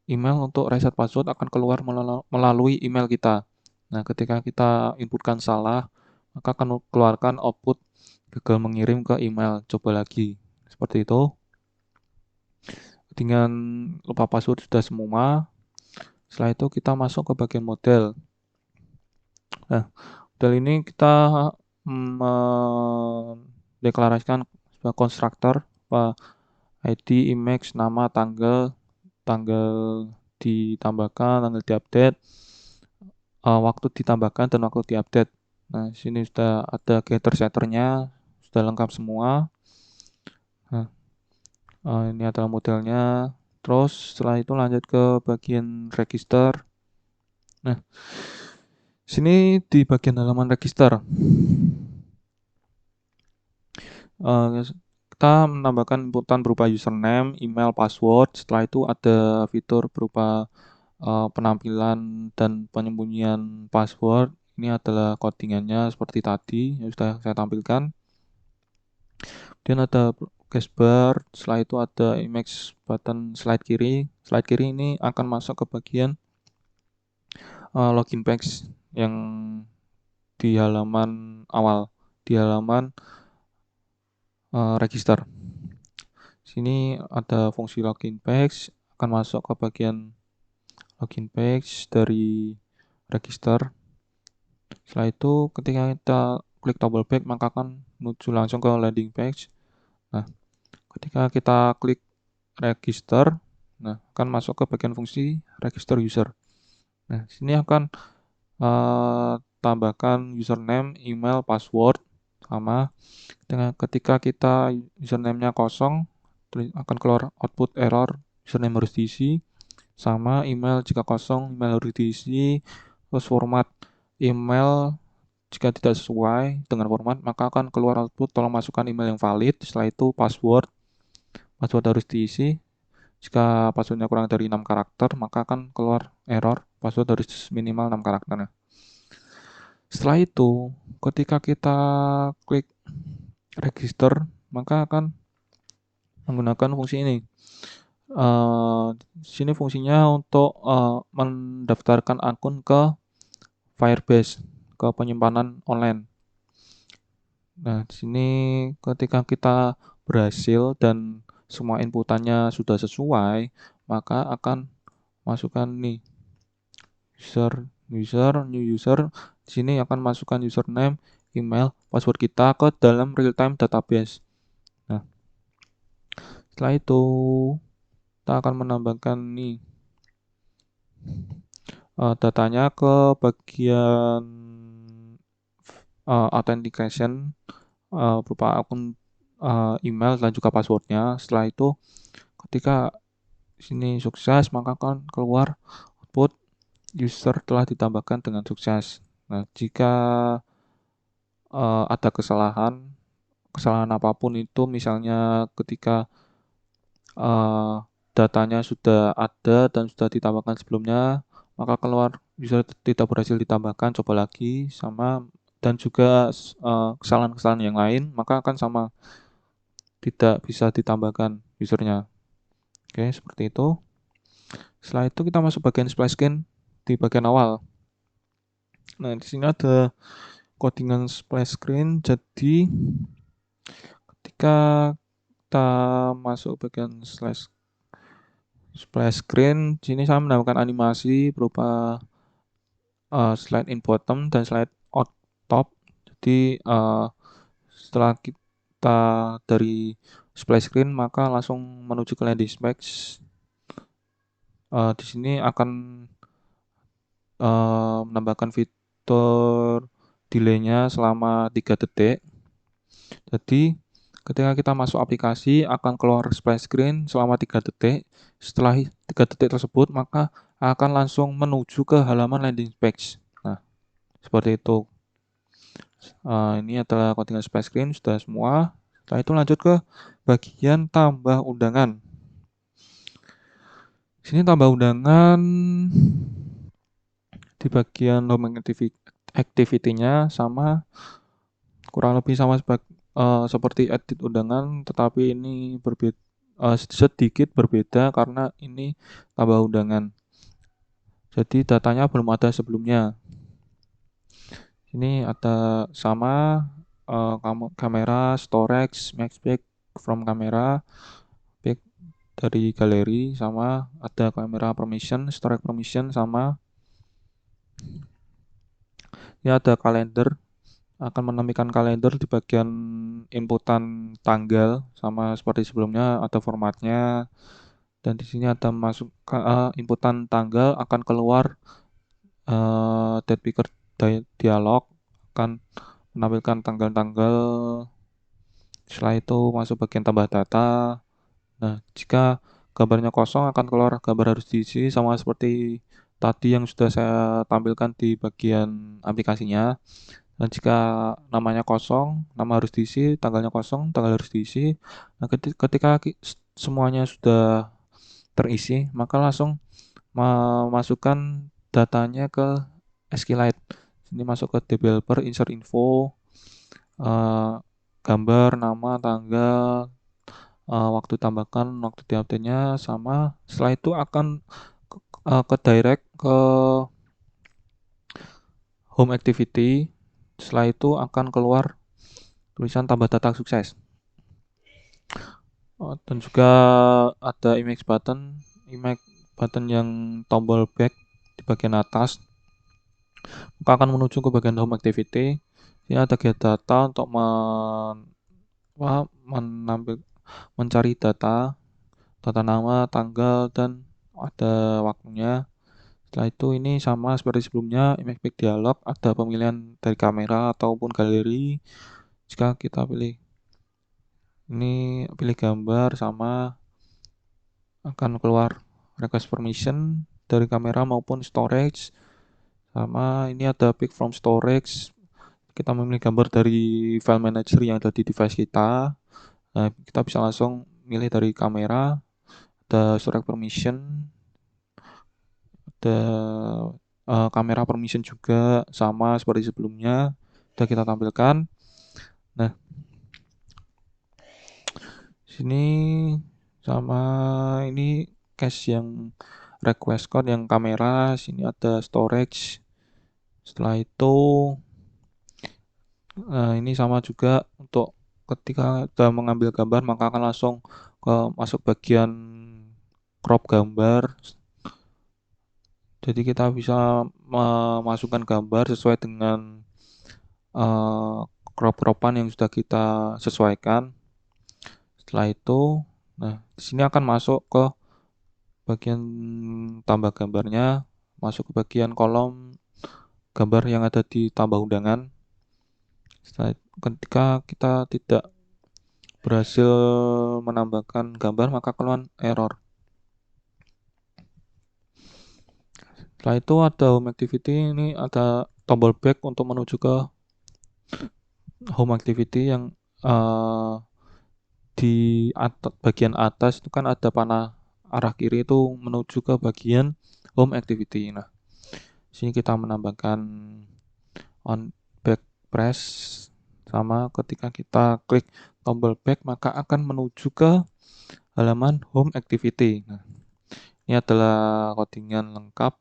email untuk reset password akan keluar melalui email kita. Nah, ketika kita inputkan salah, maka akan keluarkan output gagal mengirim ke email. Coba lagi. Seperti itu. Dengan lupa password sudah semua. Setelah itu kita masuk ke bagian model. Nah, model ini kita mendeklarasikan sebuah konstruktor ID, image, nama, tanggal ditambahkan, tanggal diupdate, waktu ditambahkan dan waktu diupdate. Nah, sini sudah ada getter setternya, sudah lengkap semua. Nah, ini adalah modelnya. Terus setelah itu lanjut ke bagian register. Nah, sini di bagian halaman register kita menambahkan inputan berupa username, email, password. Setelah itu ada fitur berupa penampilan dan penyembunyian password. Ini adalah codingannya seperti tadi yang sudah saya tampilkan. Kemudian ada progress bar, setelah itu ada image button slide kiri. Slide kiri ini akan masuk ke bagian login page yang di halaman awal, di halaman register. Sini ada fungsi login page, akan masuk ke bagian login page dari register. Setelah itu ketika kita klik double back maka akan menuju langsung ke landing page. Nah, ketika kita klik register, nah akan masuk ke bagian fungsi register user. Nah, sini akan tambahkan username, email, password sama ketika kita username-nya kosong akan keluar output error username harus diisi, sama email jika kosong email harus diisi, terus format email jika tidak sesuai dengan format maka akan keluar output tolong masukkan email yang valid. Setelah itu password harus diisi, jika passwordnya kurang dari 6 karakter maka akan keluar error password harus minimal 6 karakter. Setelah itu ketika kita klik register maka akan menggunakan fungsi ini. Sini fungsinya untuk mendaftarkan akun ke Firebase, ke penyimpanan online. Nah, di sini ketika kita berhasil dan semua inputannya sudah sesuai, maka akan masukkan nih new user. Di sini akan masukkan username, email, password kita ke dalam real time database. Nah, setelah itu kita akan menambahkan nih datanya ke bagian authentication berupa akun email dan juga passwordnya. Setelah itu ketika sini sukses maka akan keluar output user telah ditambahkan dengan sukses. Nah, jika ada kesalahan apapun itu misalnya ketika datanya sudah ada dan sudah ditambahkan sebelumnya maka keluar user tidak berhasil ditambahkan, coba lagi sama, dan juga kesalahan-kesalahan yang lain maka akan sama, tidak bisa ditambahkan usernya. Oke, seperti itu. Setelah itu kita masuk bagian splash screen di bagian awal. Nah, di sini ada codingan splash screen. Jadi ketika kita masuk bagian splash screen, sini saya menambahkan animasi berupa slide in bottom dan slide out top. Jadi setelah kita dari splash screen maka langsung menuju ke landing page. Di sini akan menambahkan fitur delay-nya selama 3 detik. Jadi ketika kita masuk aplikasi akan keluar splash screen selama 3 detik. Setelah 3 detik tersebut maka akan langsung menuju ke halaman landing page. Nah, seperti itu. Ini adalah codingan splash screen sudah semua. Setelah itu lanjut ke bagian tambah undangan. Sini tambah undangan di bagian home activity-nya sama kurang lebih sama seperti edit undangan, tetapi ini sedikit berbeda karena ini tambah undangan. Jadi datanya belum ada sebelumnya. Ini ada sama kamera, storage, max back from kamera, back dari galeri, sama ada kamera permission, storage permission, sama ini ada kalender, akan menampilkan kalender di bagian inputan tanggal sama seperti sebelumnya ada formatnya, dan di sini ada masuk inputan tanggal akan keluar date picker dialog akan menampilkan tanggal-tanggal. Setelah itu masuk bagian tambah data. Nah, jika gambarnya kosong akan keluar gambar harus diisi sama seperti tadi yang sudah saya tampilkan di bagian aplikasinya. Dan jika namanya kosong, nama harus diisi, tanggalnya kosong, tanggal harus diisi. Nah, ketika semuanya sudah terisi, maka langsung memasukkan datanya ke SQLite. Ini masuk ke developer, insert info, gambar, nama, tanggal, waktu tambahkan, waktu diupdate-nya sama. Setelah itu akan ke direct ke home activity. Setelah itu akan keluar tulisan tambah data sukses. Dan juga ada image button yang tombol back di bagian atas. Maka akan menuju ke bagian home activity. Ini ada get data untuk mencari data nama, tanggal, dan ada waktunya. Setelah itu ini sama seperti sebelumnya, image pick dialog, ada pemilihan dari kamera ataupun galeri. Jika kita pilih gambar, sama akan keluar request permission dari kamera maupun storage. Sama ini ada pick from storage. Kita memilih gambar dari file manager yang ada di device kita. Nah, kita bisa langsung milih dari kamera, ada storage permission, ada kamera permission juga sama seperti sebelumnya sudah kita tampilkan. Nah, sini sama ini cache yang request code yang kamera, sini ada storage. Setelah itu ini sama juga untuk ketika kita mengambil gambar maka akan langsung masuk bagian crop gambar. Jadi kita bisa memasukkan gambar sesuai dengan crop-cropan yang sudah kita sesuaikan. Setelah itu, nah di sini akan masuk ke bagian tambah gambarnya, masuk ke bagian kolom gambar yang ada di tambah undangan. Ketika kita tidak berhasil menambahkan gambar maka keluar error. Setelah itu ada home activity, ini ada tombol back untuk menuju ke home activity yang di bagian atas itu kan ada panah arah kiri itu menuju ke bagian home activity. Nah, sini kita menambahkan on back press, sama ketika kita klik tombol back maka akan menuju ke halaman home activity. Nah, ini adalah codingan lengkap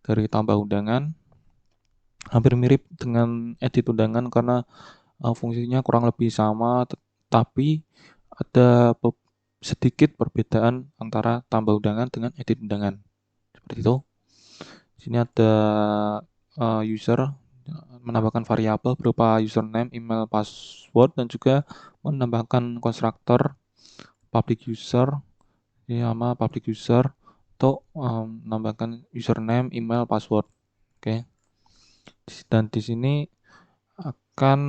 dari tambah undangan. Hampir mirip dengan edit undangan karena fungsinya kurang lebih sama, tapi ada sedikit perbedaan antara tambah undangan dengan edit undangan. Seperti itu. Sini ada user menambahkan variabel berupa username, email, password, dan juga menambahkan konstruktor public user sama public user untuk menambahkan username, email, password. Oke. Dan di sini akan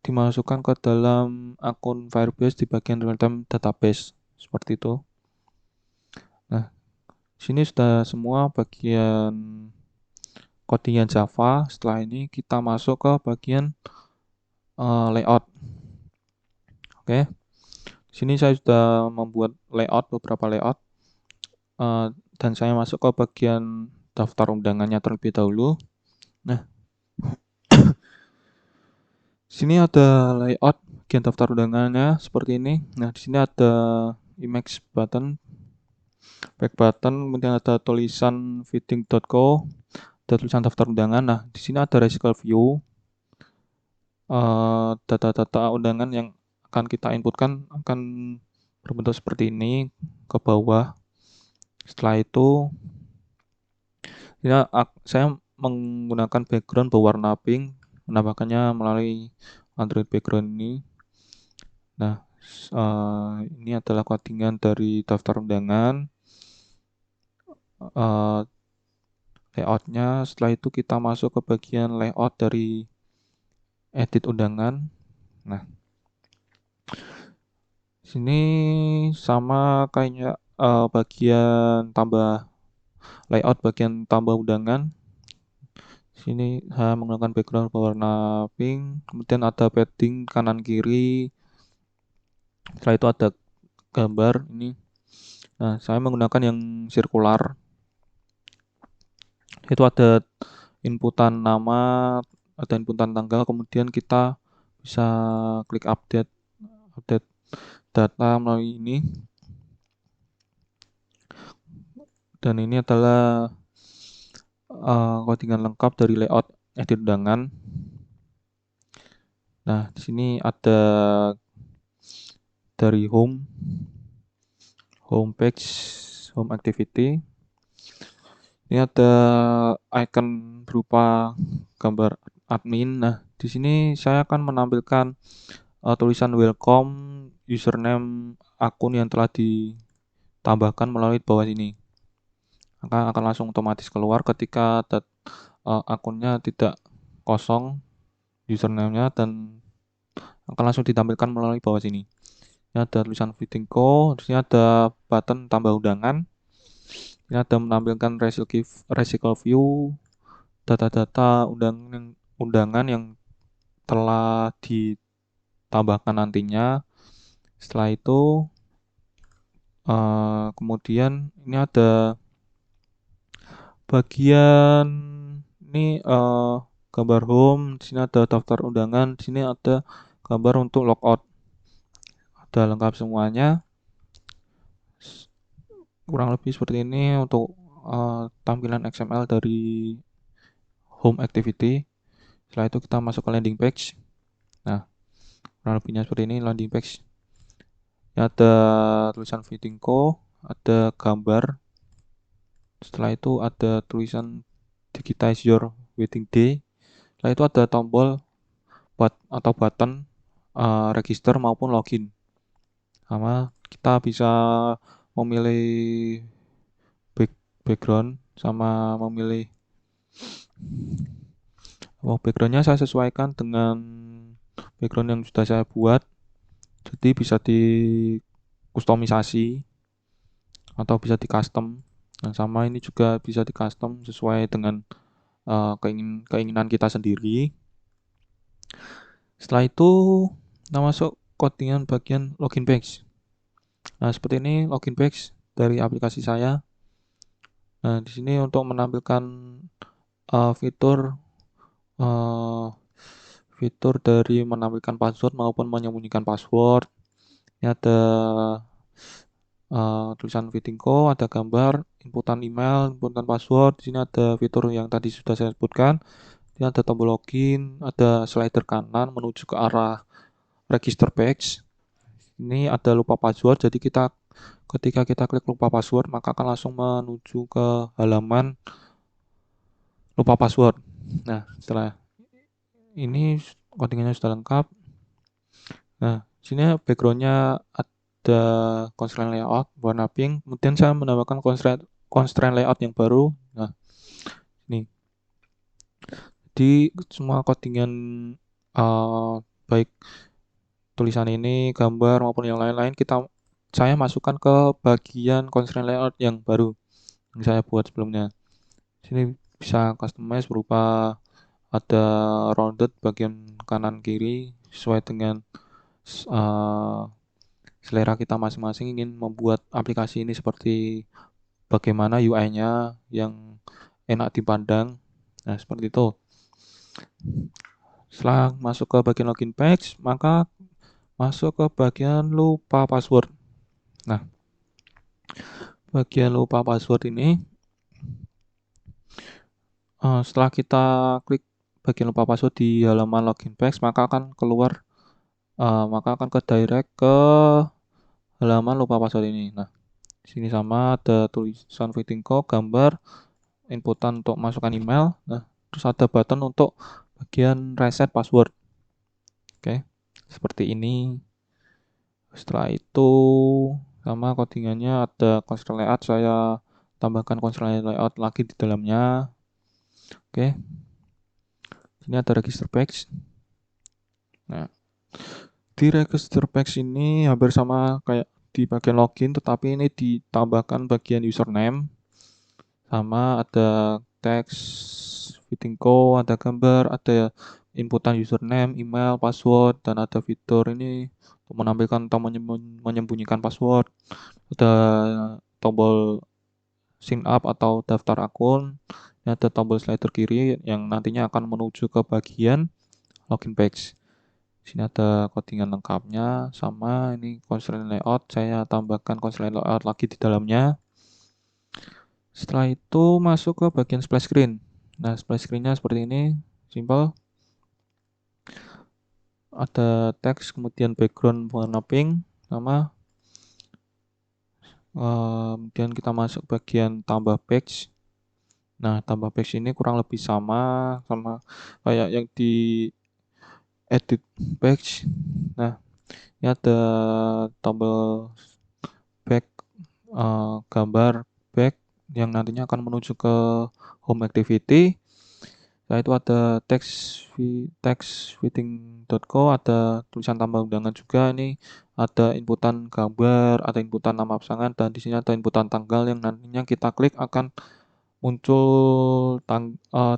dimasukkan ke dalam akun Firebase di bagian real-time database. Seperti itu. Nah, sini sudah semua bagian codingan Java. Setelah ini kita masuk ke bagian layout. Oke. Sini saya sudah membuat beberapa layout. Dan saya masuk ke bagian daftar undangannya terlebih dahulu. Nah, sini ada layout bagian daftar undangannya seperti ini. Nah, di sini ada image button, back button, kemudian ada tulisan fitting.co, ada tulisan daftar undangan. Nah, di sini ada RESQL view, data-data undangan yang akan kita inputkan akan berbentuk seperti ini ke bawah. Setelah itu, ya, saya menggunakan background berwarna pink, menambahkannya melalui Android background ini. Nah, ini adalah codingan dari daftar undangan. Layoutnya, setelah itu kita masuk ke bagian layout dari edit undangan. Nah, sini sama kayak bagian tambah layout bagian tambah undangan. Sini saya menggunakan background berwarna pink, kemudian ada padding kanan kiri. Setelah itu ada gambar ini. Nah, saya menggunakan yang sirkular. Itu ada inputan nama, ada inputan tanggal, kemudian kita bisa klik update data melalui ini. Dan ini adalah codingan lengkap dari layout edit undangan. Nah, di sini ada dari home page, home activity. Ini ada icon berupa gambar admin. Nah, di sini saya akan menampilkan tulisan welcome, username akun yang telah ditambahkan melalui bawah sini. Maka akan langsung otomatis keluar ketika akunnya tidak kosong username-nya, dan akan langsung ditampilkan melalui bawah sini. Ini ada tulisan fitting code, di sini ada button tambah undangan. Ini ada menampilkan recycle view, data-data undangan yang telah ditambahkan nantinya. Setelah itu kemudian ini ada bagian ini gambar home, di sini ada daftar undangan, di sini ada gambar untuk logout. Ada lengkap semuanya. Kurang lebih seperti ini untuk tampilan XML dari home activity. Setelah itu kita masuk ke landing page. Nah, kurang lebihnya seperti ini landing page. Ini ada tulisan fitting co, ada gambar. Setelah itu ada tulisan digitize your wedding day. Setelah itu ada tombol atau button register maupun login. Sama kita bisa memilih background sama memilih backgroundnya saya sesuaikan dengan background yang sudah saya buat. Jadi bisa di kustomisasi atau bisa di custom. Dan sama ini juga bisa di custom sesuai dengan keinginan kita sendiri. Setelah itu kita masuk codingan bagian login page. Nah, seperti ini login page dari aplikasi saya. Nah, di sini untuk menampilkan fitur uh, fitur dari menampilkan password maupun menyembunyikan password. Ini ada tulisan fitting code, ada gambar, inputan email, inputan password. Di sini ada fitur yang tadi sudah saya sebutkan. Ini ada tombol login, ada slider kanan menuju ke arah register page. Ini ada lupa password, jadi ketika kita klik lupa password, maka akan langsung menuju ke halaman lupa password. Nah, setelah ini codingannya sudah lengkap. Nah, sini backgroundnya ada constraint layout warna pink. Kemudian saya menambahkan constraint layout yang baru. Nah, ini di semua codingan baik tulisan ini, gambar maupun yang lain-lain saya masukkan ke bagian constraint layout yang baru yang saya buat sebelumnya. Sini bisa customize berupa ada rounded bagian kanan kiri sesuai dengan selera kita masing-masing ingin membuat aplikasi ini seperti bagaimana UI-nya yang enak dipandang. Nah, seperti itu. Setelah masuk ke bagian login page, maka masuk ke bagian lupa password. Nah, bagian lupa password ini setelah kita klik bagian lupa password di halaman login page, maka akan ke direct ke halaman lupa password ini. Nah, di sini sama ada tulisan fitting code, gambar, inputan untuk masukkan email. Nah, terus ada button untuk bagian reset password. Oke, seperti ini. Setelah itu sama codingannya ada constraint layout, saya tambahkan constraint layout lagi di dalamnya. Oke, ini ada register page. Nah, di register page ini hampir sama kayak di bagian login, tetapi ini ditambahkan bagian username, sama ada teks, fitting code, ada gambar, ada inputan username, email, password, dan ada fitur ini untuk menampilkan atau menyembunyikan password. Ada tombol sign up atau daftar akun. Ini ada tombol slider kiri yang nantinya akan menuju ke bagian login page. Sini ada codingan lengkapnya, sama ini constraint layout, saya tambahkan constraint layout lagi di dalamnya. Setelah itu masuk ke bagian splash screen. Nah, splash screen-nya seperti ini, simple. ada teks, kemudian background warna pink, sama kemudian kita masuk bagian tambah page. Nah, tambah page ini kurang lebih sama kayak yang di edit page. Nah, ini ada tombol back, gambar back yang nantinya akan menuju ke home activity. Setelah itu ada text fitting.co, ada tulisan tambah undangan juga. Ini ada inputan gambar, ada inputan nama pasangan, dan di sini ada inputan tanggal yang nantinya kita klik akan muncul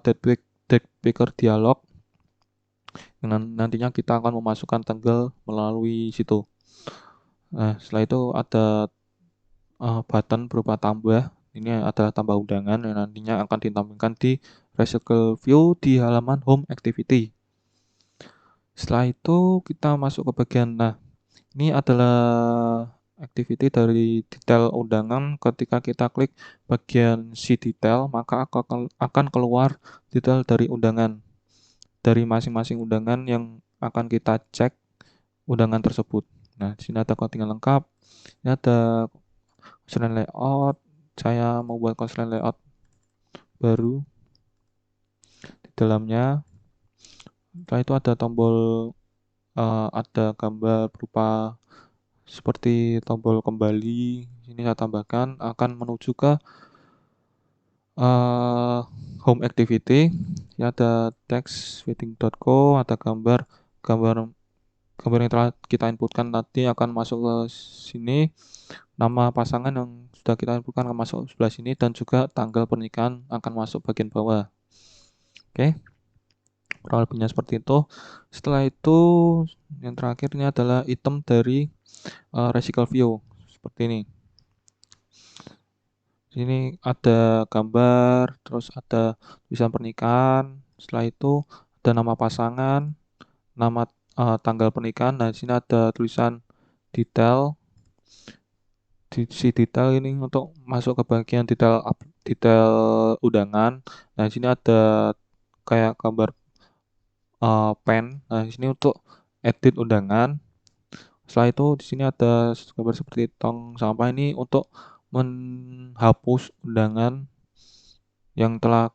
date picker dialog. Nantinya kita akan memasukkan tanggal melalui situ. Nah, setelah itu ada button berupa tambah. Ini adalah tambah undangan yang nantinya akan ditampilkan di Recycle View di halaman Home Activity. Setelah itu kita masuk ke bagian, nah ini adalah activity dari detail undangan. Ketika kita klik bagian See Detail, maka akan keluar detail dari undangan, dari masing-masing undangan yang akan kita cek undangan tersebut. Nah, di sini ada codingan lengkap, ini ada constraint layout. Saya mau buat constraint layout baru di dalamnya. Setelah itu ada tombol, ada gambar berupa seperti tombol kembali. Ini saya tambahkan akan menuju ke home activity. Ini ada text fitting.co, ada gambar gambar gambar yang telah kita inputkan tadi akan masuk ke sini. Nama pasangan yang sudah kita inputkan akan masuk sebelah sini, dan juga tanggal pernikahan akan masuk bagian bawah. Oke, kurang lebihnya seperti itu. Setelah itu yang terakhir ini adalah item dari Recycle View seperti ini. Sini ada gambar, terus ada tulisan pernikahan. Setelah itu ada nama pasangan, nama tanggal pernikahan. Nah, di sini ada tulisan detail. Si detail ini untuk masuk ke bagian detail undangan. Nah, di sini ada kayak gambar pen. Nah, di sini untuk edit undangan. Setelah itu di sini ada gambar seperti tong sampah, ini untuk menghapus undangan yang telah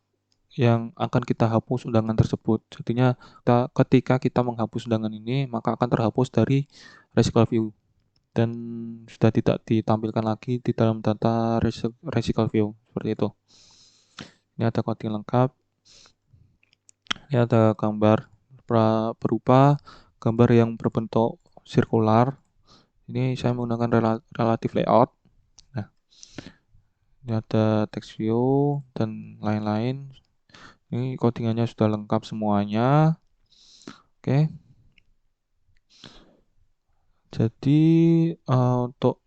yang akan kita hapus undangan tersebut. Jadinya ketika kita menghapus undangan ini, maka akan terhapus dari Recycle View dan sudah tidak ditampilkan lagi di dalam data Recycle View seperti itu. Ini ada coding lengkap. Ini ada gambar berupa gambar yang berbentuk sirkular. Ini saya menggunakan relative layout. Nah, ini ada text view dan lain-lain. Ini codingannya sudah lengkap semuanya. Oke. Jadi untuk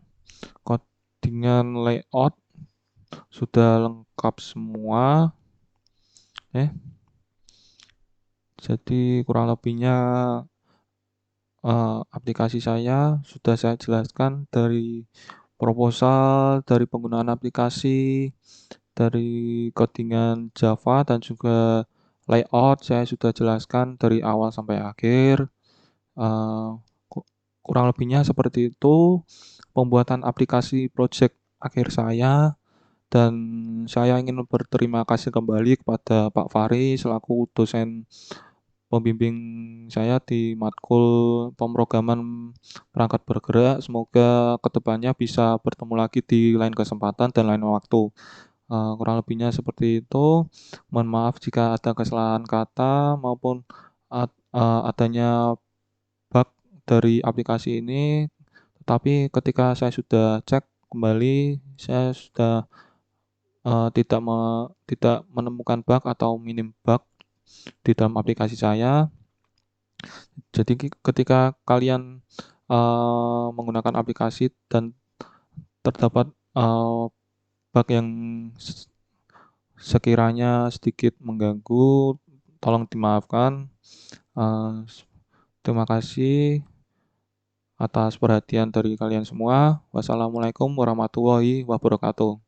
codingan layout sudah lengkap semua. Jadi kurang lebihnya aplikasi saya sudah saya jelaskan, dari proposal, dari penggunaan aplikasi, dari codingan Java, dan juga layout saya sudah jelaskan dari awal sampai akhir. Eh, Kurang lebihnya seperti itu pembuatan aplikasi project akhir saya, dan saya ingin berterima kasih kembali kepada Pak Fahri selaku dosen pembimbing saya di matkul pemrograman perangkat bergerak. Semoga kedepannya bisa bertemu lagi di lain kesempatan dan lain waktu. Kurang lebihnya seperti itu. Mohon maaf jika ada kesalahan kata maupun adanya bug dari aplikasi ini. Tetapi ketika saya sudah cek kembali, saya sudah tidak menemukan bug atau minim bug di dalam aplikasi saya. Jadi ketika kalian menggunakan aplikasi dan terdapat bug yang sekiranya sedikit mengganggu, tolong dimaafkan. Uh, Terima kasih atas perhatian dari kalian semua. Wassalamualaikum warahmatullahi wabarakatuh.